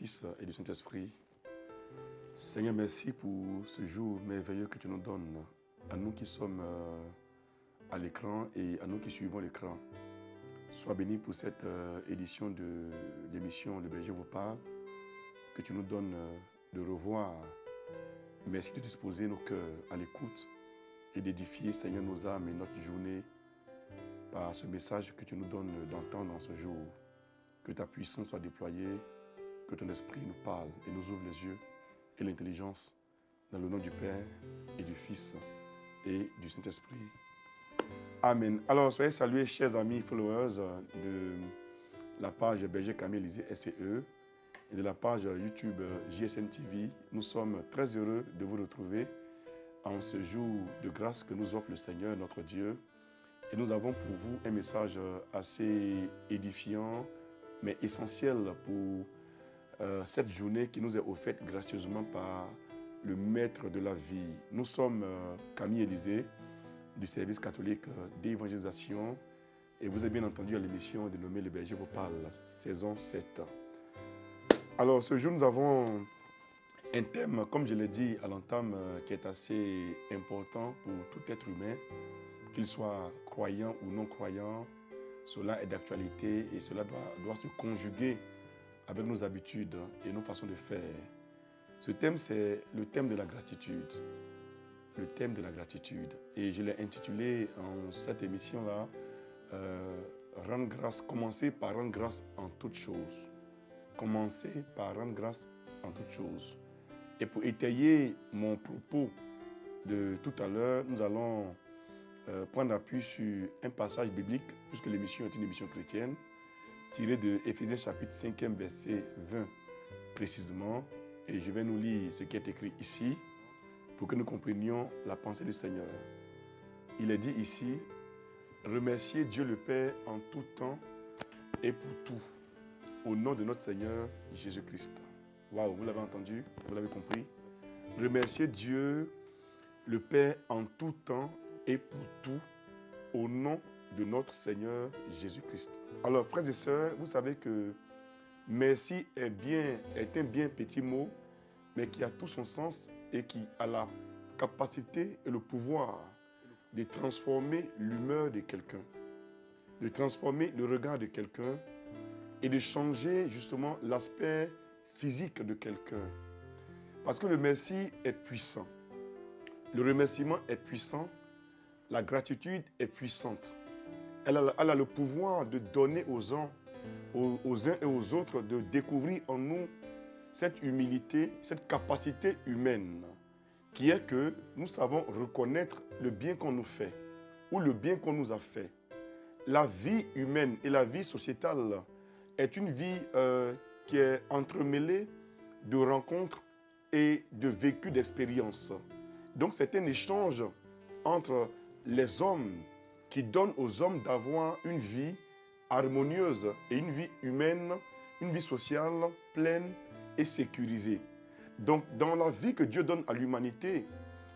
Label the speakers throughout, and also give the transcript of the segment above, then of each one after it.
Speaker 1: Fils et du Saint-Esprit. Seigneur, merci pour ce jour merveilleux que tu nous donnes, à nous qui sommes à l'écran et à nous qui suivons l'écran. Sois béni pour cette édition de l'émission Le Berger vous parle, que tu nous donnes de revoir. Merci de disposer nos cœurs à l'écoute et d'édifier, Seigneur, nos âmes et notre journée par ce message que tu nous donnes d'entendre en ce jour. Que ta puissance soit déployée, que ton esprit nous parle et nous ouvre les yeux et l'intelligence dans le nom du Père et du Fils et du Saint-Esprit. Amen. Alors, soyez salués, chers amis followers de la page Berger Camille Élysée SCE et de la page YouTube JSN TV. Nous sommes très heureux de vous retrouver en ce jour de grâce que nous offre le Seigneur, notre Dieu. Et nous avons pour vous un message assez édifiant, mais essentiel pour cette journée qui nous est offerte gracieusement par le Maître de la vie. Nous sommes Camille Élysée du service catholique d'évangélisation et vous êtes bien entendu à l'émission dénommée Le Berger vous parle, saison 7. Alors ce jour nous avons un thème, comme je l'ai dit à l'entame, qui est assez important pour tout être humain, qu'il soit croyant ou non croyant. Cela est d'actualité et cela doit se conjuguer avec nos habitudes et nos façons de faire. Ce thème, c'est le thème de la gratitude. Le thème de la gratitude. Et je l'ai intitulé en cette émission-là, rendre grâce, commencer par rendre grâce en toutes choses. Commencer par rendre grâce en toutes choses. Et pour étayer mon propos de tout à l'heure, nous allons prendre appui sur un passage biblique, puisque l'émission est une émission chrétienne, tiré de Éphésiens chapitre 5e, verset 20 précisément. Et je vais nous lire ce qui est écrit ici pour que nous comprenions la pensée du Seigneur. Il est dit ici, remerciez Dieu le Père en tout temps et pour tout, au nom de notre Seigneur Jésus-Christ. Waouh, vous l'avez entendu, vous l'avez compris. Remerciez Dieu le Père en tout temps et pour tout, au nom de notre Seigneur Jésus-Christ. Alors, frères et sœurs, vous savez que merci est un bien petit mot, mais qui a tout son sens et qui a la capacité et le pouvoir de transformer l'humeur de quelqu'un, de transformer le regard de quelqu'un et de changer justement l'aspect physique de quelqu'un. Parce que le merci est puissant. Le remerciement est puissant. La gratitude est puissante. Elle a le pouvoir de donner aux uns et aux autres de découvrir en nous cette humilité, cette capacité humaine qui est que nous savons reconnaître le bien qu'on nous fait ou le bien qu'on nous a fait. La vie humaine et la vie sociétale est une vie qui est entremêlée de rencontres et de vécus d'expériences. Donc c'est un échange entre les hommes qui donnent aux hommes d'avoir une vie harmonieuse et une vie humaine, une vie sociale pleine et sécurisée. Donc dans la vie que Dieu donne à l'humanité,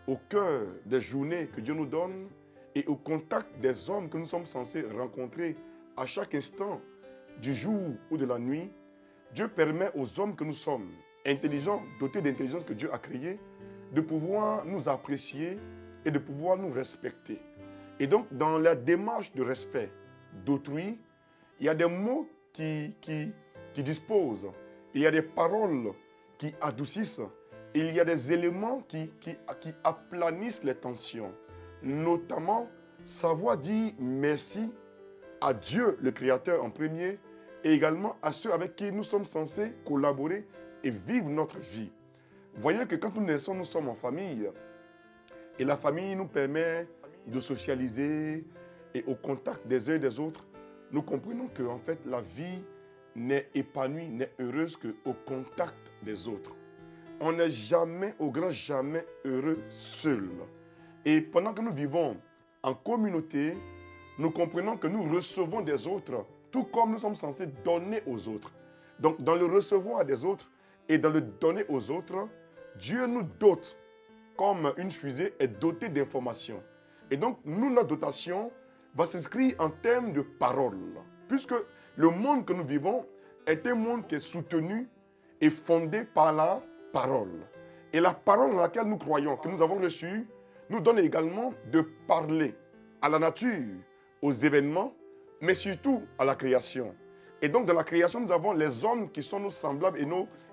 Speaker 1: au cœur des journées que Dieu nous donne et au contact des hommes que nous sommes censés rencontrer à chaque instant du jour ou de la nuit, Dieu permet aux hommes que nous sommes, intelligents, dotés d'intelligence que Dieu a créée, de pouvoir nous apprécier et de pouvoir nous respecter. Et donc, dans la démarche de respect d'autrui, il y a des mots qui disposent, il y a des paroles qui adoucissent, il y a des éléments qui aplanissent les tensions. Notamment, savoir dire merci à Dieu, le Créateur en premier, et également à ceux avec qui nous sommes censés collaborer et vivre notre vie. Vous voyez que quand nous naissons, nous sommes en famille. Et la famille nous permet de socialiser et au contact des uns et des autres, nous comprenons que en fait, la vie n'est épanouie, n'est heureuse qu'au contact des autres. On n'est jamais, au grand jamais, heureux seul. Et pendant que nous vivons en communauté, nous comprenons que nous recevons des autres, tout comme nous sommes censés donner aux autres. Donc, dans le recevoir des autres et dans le donner aux autres, Dieu nous dote, comme une fusée est dotée d'informations. Et donc, nous, notre dotation va s'inscrire en termes de paroles. Puisque le monde que nous vivons est un monde qui est soutenu est fondée par la parole. Et la parole à laquelle nous croyons, que nous avons reçue, nous donne également de parler à la nature, aux événements, mais surtout à la création. Et donc, dans la création, nous avons les hommes qui sont nos semblables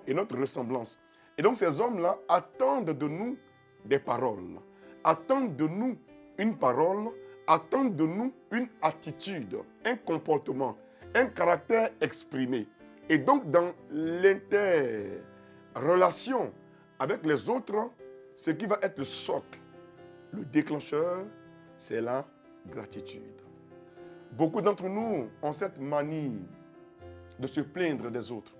Speaker 1: et notre ressemblance. Et donc, ces hommes-là attendent de nous des paroles, attendent de nous une parole, attendent de nous une attitude, un comportement, un caractère exprimé. Et donc, dans l'interrelation avec les autres, ce qui va être le socle, le déclencheur, c'est la gratitude. Beaucoup d'entre nous ont cette manie de se plaindre des autres.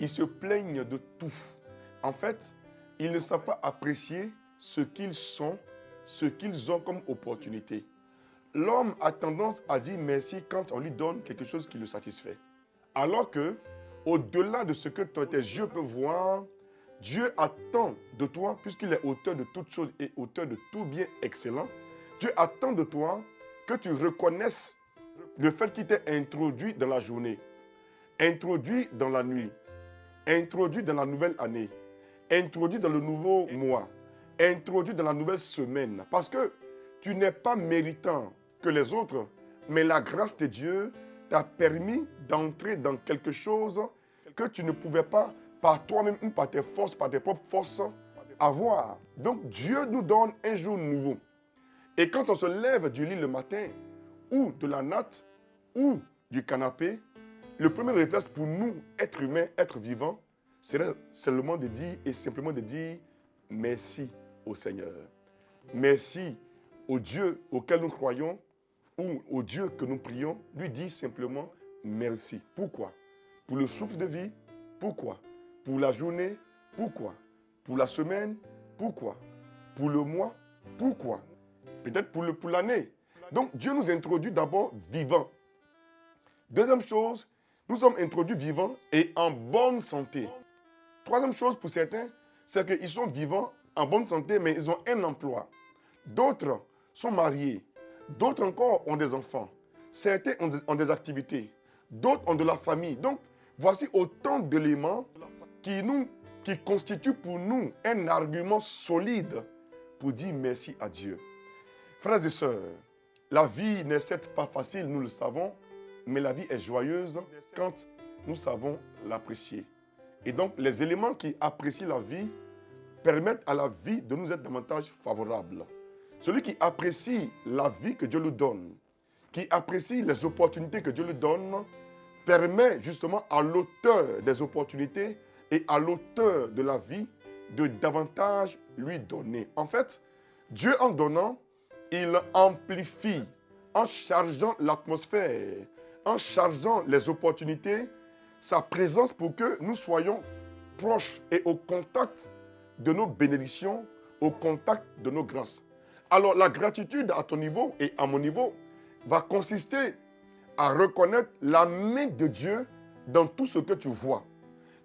Speaker 1: Ils se plaignent de tout. En fait, ils ne savent pas apprécier ce qu'ils sont, ce qu'ils ont comme opportunité. L'homme a tendance à dire merci quand on lui donne quelque chose qui le satisfait. Alors que, au-delà de ce que tes yeux peuvent voir, Dieu attend de toi, puisqu'il est auteur de toutes choses et auteur de tout bien excellent, Dieu attend de toi que tu reconnaisses le fait qu'il t'est introduit dans la journée, introduit dans la nuit, introduit dans la nouvelle année, introduit dans le nouveau mois, introduit dans la nouvelle semaine. Parce que tu n'es pas méritant que les autres, mais la grâce de Dieu t'a permis d'entrer dans quelque chose que tu ne pouvais pas par toi-même ou par tes forces, par tes propres forces, avoir. Donc Dieu nous donne un jour nouveau. Et quand on se lève du lit le matin, ou de la natte, ou du canapé, le premier réflexe pour nous, êtres humains, êtres vivants, serait seulement de dire et simplement de dire merci au Seigneur. Merci au Dieu auquel nous croyons ou au Dieu que nous prions, lui dire simplement merci. Pourquoi? Pour le souffle de vie. Pourquoi? Pour la journée. Pourquoi? Pour la semaine. Pourquoi? Pour le mois. Pourquoi? Peut-être pour l'année. Donc Dieu nous introduit d'abord vivants. Deuxième chose, nous sommes introduits vivants et en bonne santé. Troisième chose pour certains, c'est qu'ils sont vivants, en bonne santé, mais ils ont un emploi. D'autres sont mariés. D'autres encore ont des enfants. Certains ont des activités. D'autres ont de la famille. Donc, voici autant d'éléments qui constituent pour nous un argument solide pour dire merci à Dieu. Frères et sœurs, la vie n'est certes pas facile, nous le savons, mais la vie est joyeuse quand nous savons l'apprécier. Et donc, les éléments qui apprécient la vie permettent à la vie de nous être davantage favorables. Celui qui apprécie la vie que Dieu lui donne, qui apprécie les opportunités que Dieu lui donne, permet justement à l'auteur des opportunités et à l'auteur de la vie de davantage lui donner. En fait, Dieu en donnant, il amplifie en chargeant l'atmosphère, en chargeant les opportunités, sa présence pour que nous soyons proches et au contact de nos bénédictions, au contact de nos grâces. Alors la gratitude à ton niveau et à mon niveau va consister à reconnaître la main de Dieu dans tout ce que tu vois,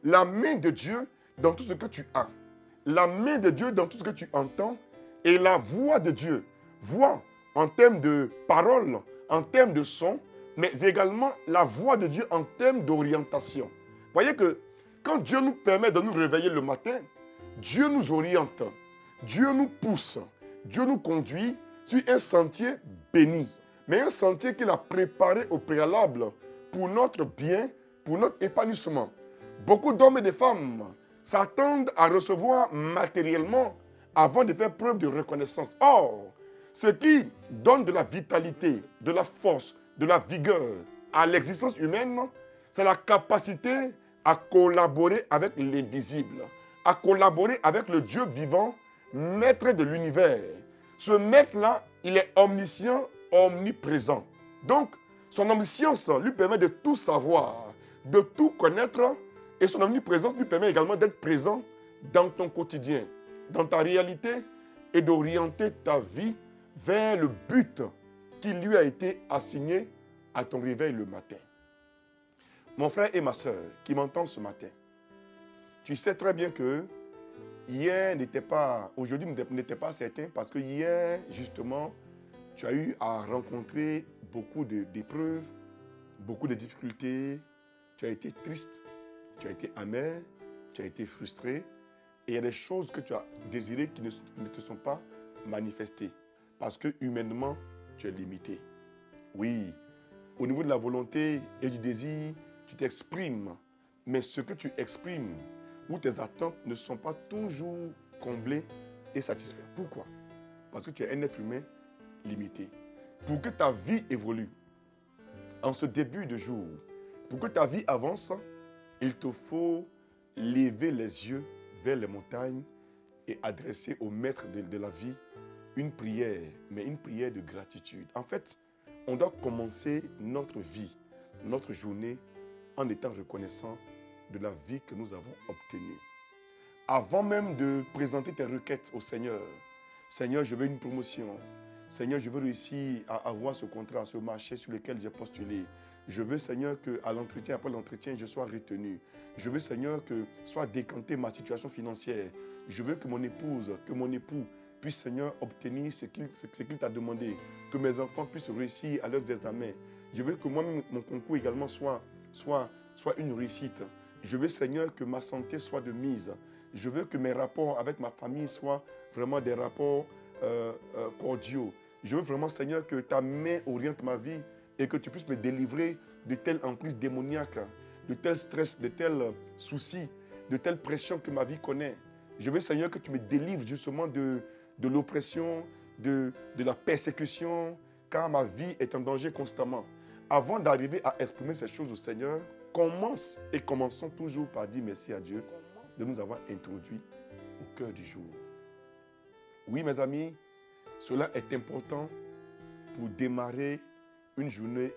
Speaker 1: la main de Dieu dans tout ce que tu as, la main de Dieu dans tout ce que tu entends et la voix de Dieu. Voix en termes de parole, en termes de son, mais également la voix de Dieu en termes d'orientation. Voyez que quand Dieu nous permet de nous réveiller le matin, Dieu nous oriente, Dieu nous pousse, Dieu nous conduit sur un sentier béni, mais un sentier qu'il a préparé au préalable pour notre bien, pour notre épanouissement. Beaucoup d'hommes et de femmes s'attendent à recevoir matériellement avant de faire preuve de reconnaissance. Or, ce qui donne de la vitalité, de la force, de la vigueur à l'existence humaine, c'est la capacité à collaborer avec l'invisible, à collaborer avec le Dieu vivant, maître de l'univers. Ce maître-là, il est omniscient, omniprésent. Donc, son omniscience lui permet de tout savoir, de tout connaître, et son omniprésence lui permet également d'être présent dans ton quotidien, dans ta réalité, et d'orienter ta vie vers le but qui lui a été assigné à ton réveil le matin. Mon frère et ma soeur qui m'entendent ce matin, tu sais très bien que aujourd'hui n'était pas certain parce que hier, justement, tu as eu à rencontrer beaucoup d'épreuves, beaucoup de difficultés, tu as été triste, tu as été amer, tu as été frustré et il y a des choses que tu as désirées qui ne te sont pas manifestées parce que humainement, tu es limité. Oui, au niveau de la volonté et du désir, tu t'exprimes, mais ce que tu exprimes ou tes attentes ne sont pas toujours comblées et satisfaites. Pourquoi? Parce que tu es un être humain limité. Pour que ta vie évolue en ce début de jour, pour que ta vie avance, il te faut lever les yeux vers les montagnes et adresser au maître de la vie une prière, mais une prière de gratitude. En fait, on doit commencer notre vie, notre journée, en étant reconnaissant de la vie que nous avons obtenue. Avant même de présenter tes requêtes au Seigneur, Seigneur, je veux une promotion. Seigneur, je veux réussir à avoir ce contrat, ce marché sur lequel j'ai postulé. Je veux, Seigneur, qu'à l'entretien, après l'entretien, je sois retenu. Je veux, Seigneur, que soit décantée ma situation financière. Je veux que mon épouse, que mon époux puisse, Seigneur, obtenir ce qu'il t'a demandé. Que mes enfants puissent réussir à leurs examens. Je veux que moi-même, mon concours également soit une réussite. Je veux, Seigneur, que ma santé soit de mise. Je veux que mes rapports avec ma famille soient vraiment des rapports cordiaux. Je veux vraiment, Seigneur, que ta main oriente ma vie et que tu puisses me délivrer de telles emprises démoniaques, de tels stress, de tels soucis, de telles pressions que ma vie connaît. Je veux, Seigneur, que tu me délivres justement de l'oppression, de la persécution, car ma vie est en danger constamment. Avant d'arriver à exprimer ces choses au Seigneur, commençons toujours par dire merci à Dieu de nous avoir introduits au cœur du jour. Oui, mes amis, cela est important pour démarrer une journée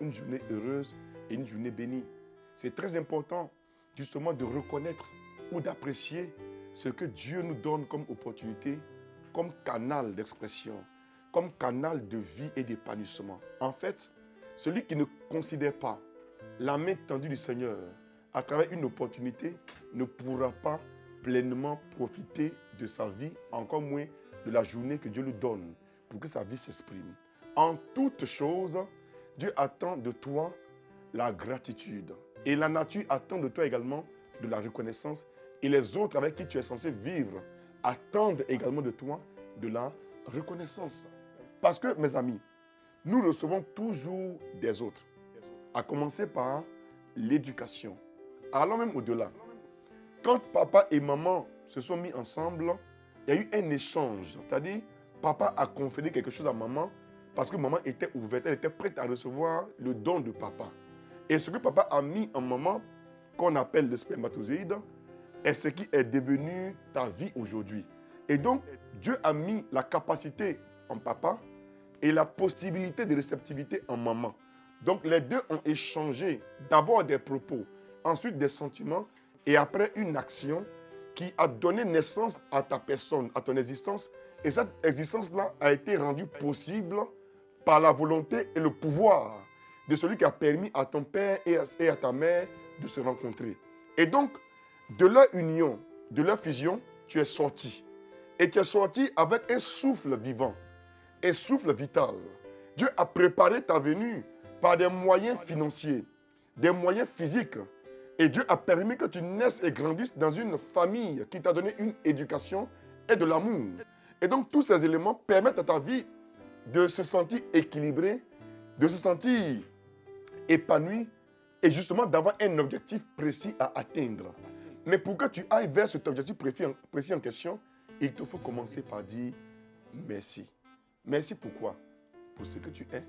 Speaker 1: heureuse et une journée bénie. C'est très important justement de reconnaître ou d'apprécier ce que Dieu nous donne comme opportunité, comme canal d'expression, comme canal de vie et d'épanouissement. En fait, celui qui ne considère pas la main tendue du Seigneur à travers une opportunité ne pourra pas pleinement profiter de sa vie, encore moins de la journée que Dieu lui donne pour que sa vie s'exprime. En toutes choses, Dieu attend de toi la gratitude. Et la nature attend de toi également de la reconnaissance. Et les autres avec qui tu es censé vivre attendent également de toi de la reconnaissance. Parce que, mes amis, nous recevons toujours des autres. À commencer par l'éducation. Allons même au-delà. Quand papa et maman se sont mis ensemble, il y a eu un échange. C'est-à-dire, papa a conféré quelque chose à maman parce que maman était ouverte, elle était prête à recevoir le don de papa. Et ce que papa a mis en maman, qu'on appelle le spermatozoïde, est ce qui est devenu ta vie aujourd'hui. Et donc, Dieu a mis la capacité en papa et la possibilité de réceptivité en maman. Donc, les deux ont échangé d'abord des propos, ensuite des sentiments, et après une action qui a donné naissance à ta personne, à ton existence. Et cette existence-là a été rendue possible par la volonté et le pouvoir de celui qui a permis à ton père et à ta mère de se rencontrer. Et donc, de leur union, de leur fusion, tu es sorti. Et tu es sorti avec un souffle vivant, un souffle vital. Dieu a préparé ta venue par des moyens financiers, des moyens physiques. Et Dieu a permis que tu naisses et grandisses dans une famille qui t'a donné une éducation et de l'amour. Et donc, tous ces éléments permettent à ta vie de se sentir équilibrée, de se sentir épanouie et justement d'avoir un objectif précis à atteindre. Mais pour que tu ailles vers cet objectif précis en question, il te faut commencer par dire merci. Merci pourquoi? Pour ce que tu es.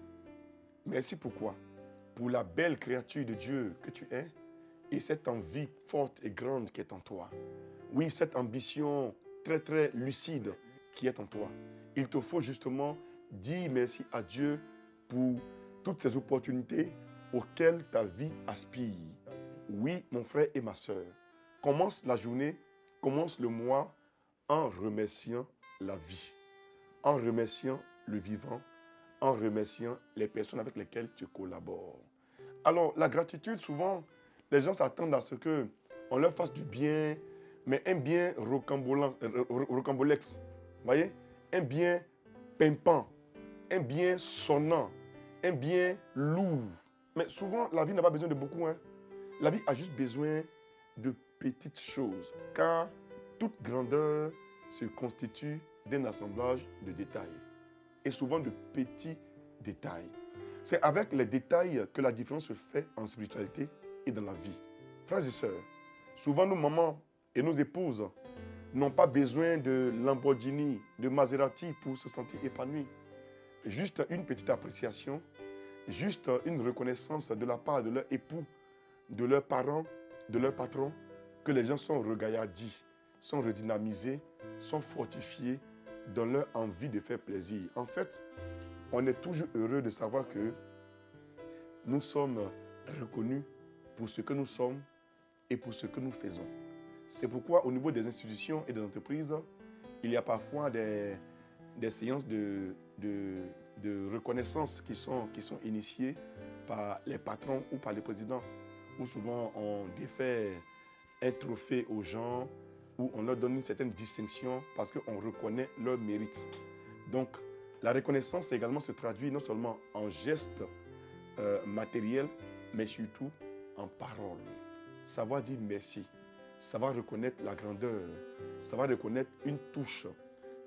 Speaker 1: Merci pourquoi? Pour la belle créature de Dieu que tu es et cette envie forte et grande qui est en toi. Oui, cette ambition très très lucide qui est en toi. Il te faut justement dire merci à Dieu pour toutes ces opportunités auxquelles ta vie aspire. Oui, mon frère et ma sœur, commence la journée, commence le mois en remerciant la vie, en remerciant le vivant, en remerciant les personnes avec lesquelles tu collabores. Alors, la gratitude, souvent, les gens s'attendent à ce qu'on leur fasse du bien, mais un bien rocambolex, vous voyez, un bien pimpant, un bien sonnant, un bien lourd. Mais souvent, la vie n'a pas besoin de beaucoup. La vie a juste besoin de petites choses, car toute grandeur se constitue d'un assemblage de détails, et souvent de petits détails. C'est avec les détails que la différence se fait en spiritualité et dans la vie. Frères et sœurs, souvent nos mamans et nos épouses n'ont pas besoin de Lamborghini, de Maserati pour se sentir épanouis. Juste une petite appréciation, juste une reconnaissance de la part de leur époux, de leurs parents, de leurs patrons, que les gens sont regaillardis, sont redynamisés, sont fortifiés dans leur envie de faire plaisir. En fait, on est toujours heureux de savoir que nous sommes reconnus pour ce que nous sommes et pour ce que nous faisons. C'est pourquoi au niveau des institutions et des entreprises, il y a parfois des séances de reconnaissance qui sont initiées par les patrons ou par les présidents, où souvent on défait un trophée aux gens, où on leur donne une certaine distinction parce qu'on reconnaît leur mérite. Donc, la reconnaissance également se traduit non seulement en gestes matériels, mais surtout en paroles. Savoir dire merci, savoir reconnaître la grandeur, savoir reconnaître une touche,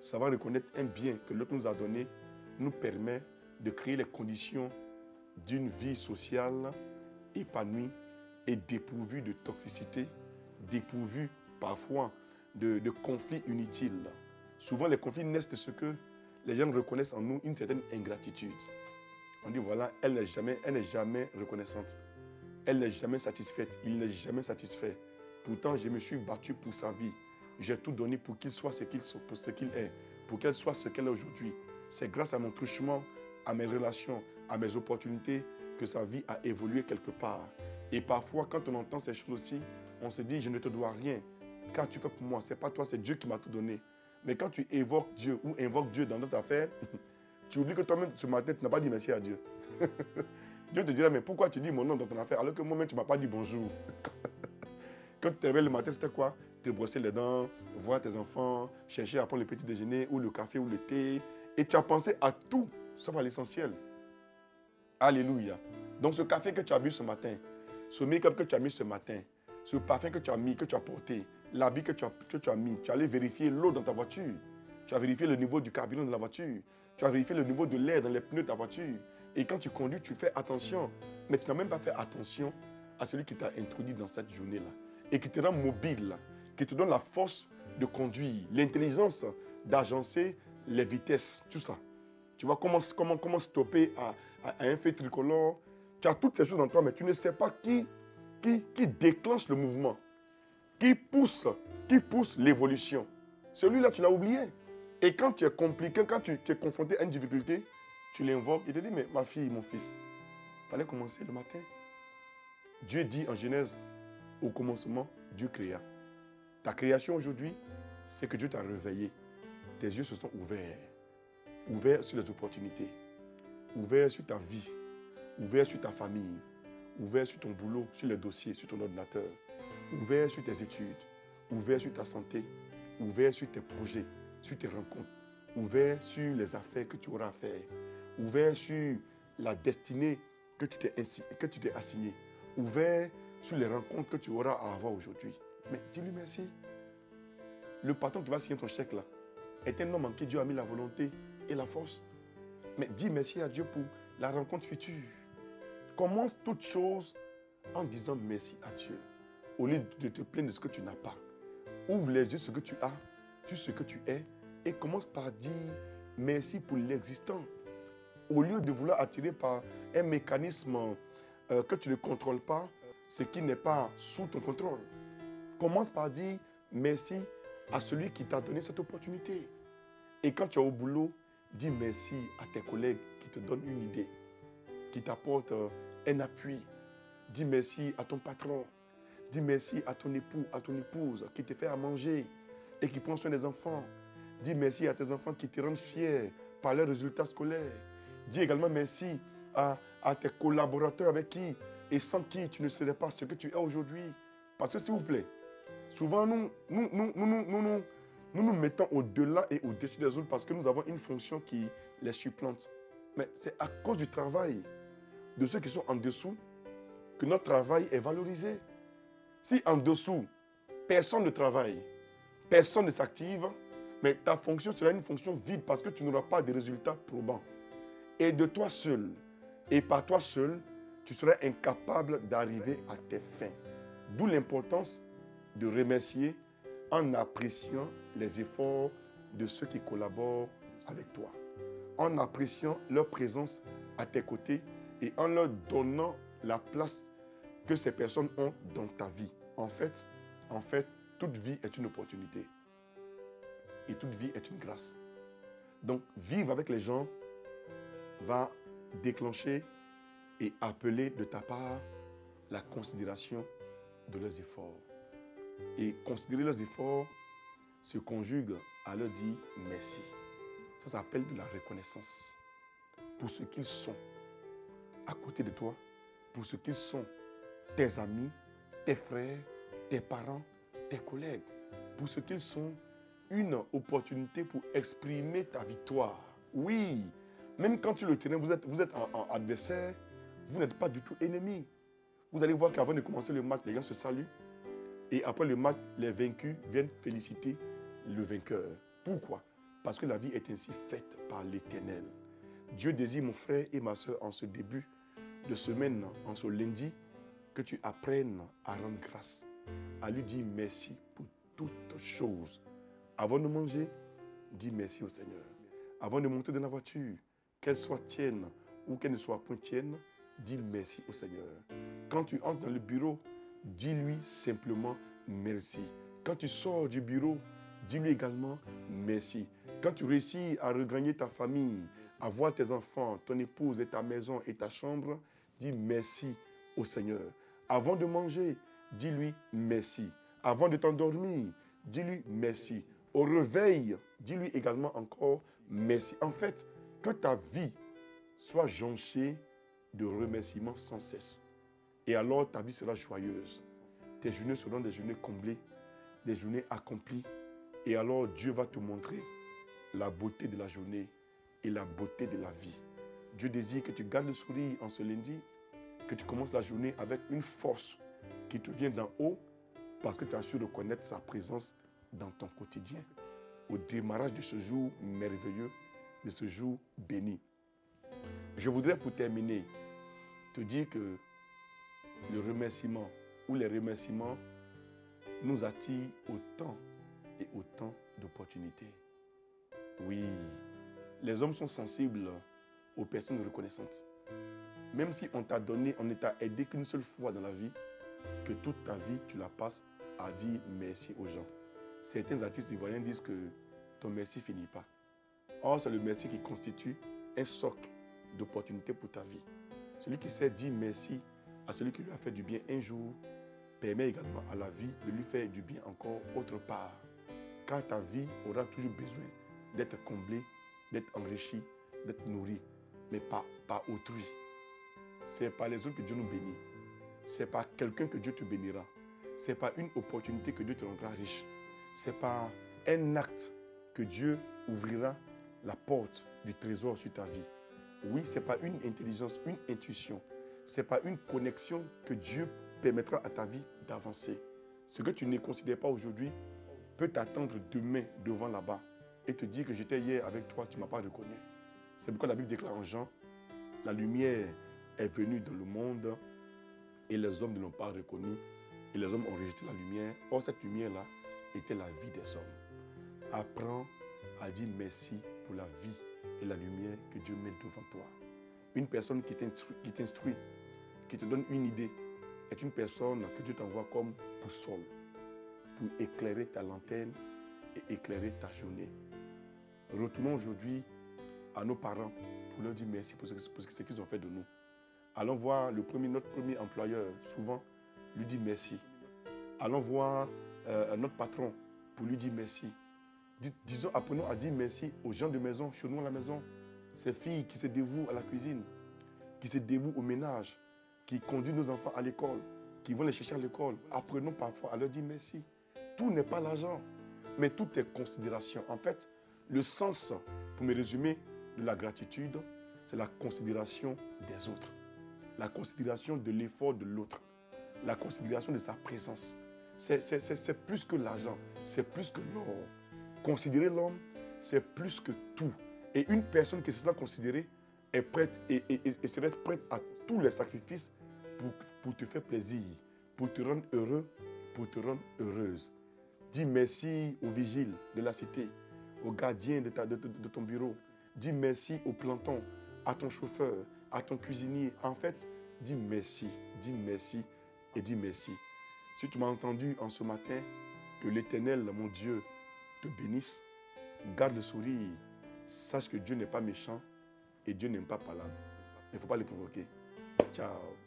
Speaker 1: savoir reconnaître un bien que l'autre nous a donné, nous permet de créer les conditions d'une vie sociale épanouie et dépourvue de toxicité, dépourvue parfois de conflits inutiles. Souvent, les conflits naissent de ce que les gens reconnaissent en nous une certaine ingratitude. On dit voilà, elle n'est jamais reconnaissante. Elle n'est jamais satisfaite. Il n'est jamais satisfait. Pourtant, je me suis battu pour sa vie. J'ai tout donné pour qu'il soit ce qu'il est, pour qu'elle soit ce qu'elle est aujourd'hui. C'est grâce à mon truchement, à mes relations, à mes opportunités que sa vie a évolué quelque part. Et parfois, quand on entend ces choses aussi, on se dit, je ne te dois rien. Car tu fais pour moi, ce n'est pas toi, c'est Dieu qui m'a tout donné. Mais quand tu évoques Dieu ou invoques Dieu dans notre affaire, tu oublies que toi-même, ce matin, tu n'as pas dit merci à Dieu. Dieu te dira, mais pourquoi tu dis mon nom dans ton affaire alors que moi-même, tu ne m'as pas dit bonjour. Quand tu te réveilles le matin, c'était quoi? Te brosser les dents, voir tes enfants, chercher à prendre le petit déjeuner ou le café ou le thé. Et tu as pensé à tout, sauf à l'essentiel. Alléluia. Donc ce café que tu as bu ce matin, ce make-up que tu as mis ce matin, ce parfum que tu as mis, que tu as porté, l'habit que tu as mis, tu as allé vérifier l'eau dans ta voiture, tu as vérifié le niveau du carburant de la voiture, tu as vérifié le niveau de l'air dans les pneus de ta voiture. Et quand tu conduis, tu fais attention. Mais tu n'as même pas fait attention à celui qui t'a introduit dans cette journée-là et qui te rend mobile, qui te donne la force de conduire, l'intelligence d'agencer les vitesses, tout ça. Tu vois comment stopper à un feu tricolore. Tu as toutes ces choses en toi, mais tu ne sais pas qui déclenche le mouvement, qui pousse l'évolution. Celui-là, tu l'as oublié. Et quand tu es compliqué, quand tu es confronté à une difficulté, tu l'invoques et te dis, mais ma fille, mon fils, il fallait commencer le matin. Dieu dit en Genèse, au commencement, Dieu créa. Ta création aujourd'hui, c'est que Dieu t'a réveillé. Tes yeux se sont ouverts sur les opportunités, ouverts sur ta vie, ouverts sur ta famille, ouverts sur ton boulot, sur les dossiers, sur ton ordinateur, ouverts sur tes études, ouverts sur ta santé, ouverts sur tes projets, sur tes rencontres, ouverts sur les affaires que tu auras à faire, ouverts sur la destinée que tu t'es assignée, ouverts sur les rencontres que tu auras à avoir aujourd'hui. Mais dis-lui merci. Le patron qui va signer ton chèque là est un homme en qui Dieu a mis la volonté et la force. Mais dis merci à Dieu pour la rencontre future. Commence toute chose en disant merci à Dieu. Au lieu de te plaindre de ce que tu n'as pas. Ouvre les yeux sur ce que tu as, sur ce que tu es, et commence par dire merci pour l'existant. Au lieu de vouloir attirer par un mécanisme que tu ne contrôles pas, ce qui n'est pas sous ton contrôle. Commence par dire merci à celui qui t'a donné cette opportunité. Et quand tu es au boulot, dis merci à tes collègues qui te donnent une idée, qui t'apportent un appui. Dis merci à ton patron. Dis merci à ton époux, à ton épouse qui te fait à manger et qui prend soin des enfants. Dis merci à tes enfants qui te rendent fiers par leurs résultats scolaires. Dis également merci à tes collaborateurs avec qui et sans qui tu ne serais pas ce que tu es aujourd'hui. Parce que s'il vous plaît, souvent nous mettons au-delà et au-dessus des autres parce que nous avons une fonction qui les supplante. Mais c'est à cause du travail de ceux qui sont en dessous que notre travail est valorisé. Si en dessous, Personne ne travaille, personne ne s'active, mais ta fonction sera une fonction vide parce que tu n'auras pas de résultats probants. Et de toi seul, et par toi seul, tu seras incapable d'arriver à tes fins. D'où l'importance de remercier en appréciant les efforts de ceux qui collaborent avec toi, en appréciant leur présence à tes côtés et en leur donnant la place que ces personnes ont dans ta vie. En fait, toute vie est une opportunité et toute vie est une grâce. Donc, vivre avec les gens va déclencher et appeler de ta part la considération de leurs efforts. Et considérer leurs efforts se conjugue à leur dire merci. Ça s'appelle de la reconnaissance pour ce qu'ils sont à côté de toi, pour ce qu'ils sont, tes amis, tes frères, tes parents, tes collègues, pour ce qu'ils sont, une opportunité pour exprimer ta victoire. Oui, même quand sur le terrain, vous êtes en adversaire, vous n'êtes pas du tout ennemi. Vous allez voir qu'avant de commencer le match, les gens se saluent. Et après le match, les vaincus viennent féliciter le vainqueur. Pourquoi? Parce que la vie est ainsi faite par l'Éternel. Dieu désire, mon frère et ma soeur, en ce début de semaine, en ce lundi, que tu apprennes à rendre grâce, à lui dire merci pour toutes choses. Avant de manger, dis merci au Seigneur. Avant de monter dans la voiture, qu'elle soit tienne ou qu'elle ne soit point tienne, dis merci au Seigneur. Quand tu entres dans le bureau, dis-lui simplement merci. Quand tu sors du bureau, dis-lui également merci. Quand tu réussis à regagner ta famille, à voir tes enfants, ton épouse et ta maison et ta chambre, dis merci au Seigneur. Avant de manger, dis-lui merci. Avant de t'endormir, dis-lui merci. Au réveil, dis-lui également encore merci. En fait, que ta vie soit jonchée de remerciements sans cesse. Et alors ta vie sera joyeuse. Tes journées seront des journées comblées, des journées accomplies. Et alors Dieu va te montrer la beauté de la journée et la beauté de la vie. Dieu désire que tu gardes le sourire en ce lundi, que tu commences la journée avec une force qui te vient d'en haut parce que tu as su reconnaître sa présence dans ton quotidien. Au démarrage de ce jour merveilleux, de ce jour béni. Je voudrais pour terminer te dire que le remerciement ou les remerciements nous attirent autant et autant d'opportunités. Oui, les hommes sont sensibles aux personnes reconnaissantes. Même si on t'a donné, on ne t'a aidé qu'une seule fois dans la vie, que toute ta vie, tu la passes à dire merci aux gens. Certains artistes ivoiriens disent que ton merci ne finit pas. Or, c'est le merci qui constitue un socle d'opportunité pour ta vie. Celui qui sait dire merci à celui qui lui a fait du bien un jour, permet également à la vie de lui faire du bien encore autre part. Car ta vie aura toujours besoin d'être comblée, d'être enrichie, d'être nourrie, mais pas par autrui. C'est par les autres que Dieu nous bénit. C'est par quelqu'un que Dieu te bénira. C'est par une opportunité que Dieu te rendra riche. C'est par un acte que Dieu ouvrira la porte du trésor sur ta vie. Oui, ce n'est pas une intelligence, une intuition. Ce n'est pas une connexion que Dieu permettra à ta vie d'avancer. Ce que tu ne considères pas aujourd'hui peut t'attendre demain devant là-bas et te dire que j'étais hier avec toi, tu ne m'as pas reconnu. C'est pourquoi la Bible déclare en Jean, la lumière est venue dans le monde et les hommes ne l'ont pas reconnue et les hommes ont rejeté la lumière. Or, cette lumière-là était la vie des hommes. Apprends à dire merci pour la vie et la lumière que Dieu met devant toi. Une personne qui t'instruit, qui te donne une idée, est une personne que Dieu t'envoie comme boussole pour éclairer ta lanterne et éclairer ta journée. Retournons aujourd'hui à nos parents pour leur dire merci pour ce qu'ils ont fait de nous. Allons voir notre premier employeur, souvent, lui dire merci. Allons voir notre patron pour lui dire merci. Disons, apprenons à dire merci aux gens de maison, chez nous à la maison. Ces filles qui se dévouent à la cuisine, qui se dévouent au ménage, qui conduisent nos enfants à l'école, qui vont les chercher à l'école. Apprenons parfois à leur dire merci. Tout n'est pas l'argent, mais tout est considération. En fait, le sens, pour me résumer, de la gratitude, c'est la considération des autres. La considération de l'effort de l'autre. La considération de sa présence. C'est plus que l'argent, c'est plus que l'or. Considérer l'homme, c'est plus que tout. Et une personne qui se sent considérée est prête et serait prête à tous les sacrifices pour te faire plaisir, pour te rendre heureux, pour te rendre heureuse. Dis merci au vigile de la cité, au gardien de ton bureau. Dis merci au planton, à ton chauffeur, à ton cuisinier. En fait, dis merci et dis merci. Si tu m'as entendu en ce matin, que l'Éternel, mon Dieu, te bénisse. Garde le sourire. Sache que Dieu n'est pas méchant et Dieu n'aime pas palabre. Il ne faut pas les provoquer. Ciao.